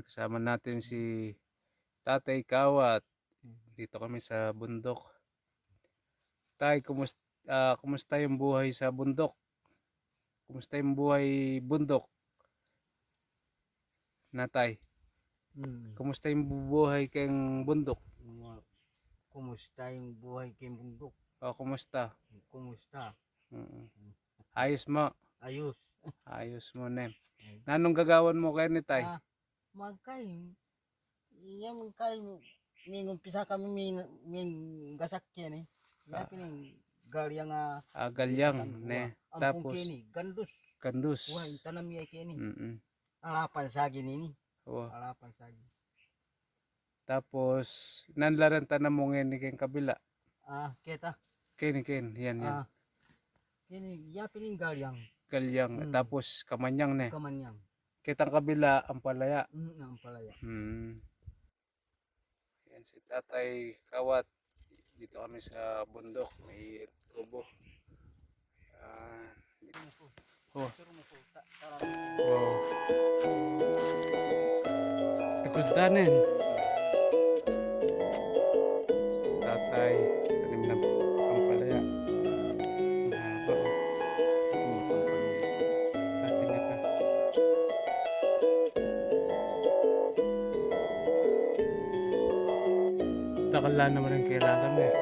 Ayan, kasama natin si Tatay Kawat. Dito kami sa bundok. Tay, kumusta yung buhay sa bundok? Kumusta yung buhay bundok? Natay, kumusta yung buhay kayong bundok? Kumusta yung buhay kay bundok? O, kumusta? Kumusta? Mm. Ayos mo? Ayos. Ayos mo na. Nanong gagawan mo kayo ni Tay? Magkay. Yan magkay. May umpisa kami may gasak yan eh. Yan pining galya nga. Galyang, ne. Ampung Tapos, kini. Gandus. kandus. Buhay. Tanam niya kini. Mm-mm. Alapan sagi nini. Oh. Alapan sagi. Tapos, nanlaran tanam mo ngayon ni kayong kabila. Kita. Ken, yan. Kini. Yan pining galyang. Galyang. Tapos, kamanyang, ne. Kamanyang. Kitang kabila, ang palaya. Ang palaya. Yan si Tatay Kawat. Dito kami sa bundok. May tubo. Yan. Oh. Wow. Tikultanin. Tatay. Tanim na ang palaya. Mahaba. Atin na ka. Takala naman ang kailangan eh.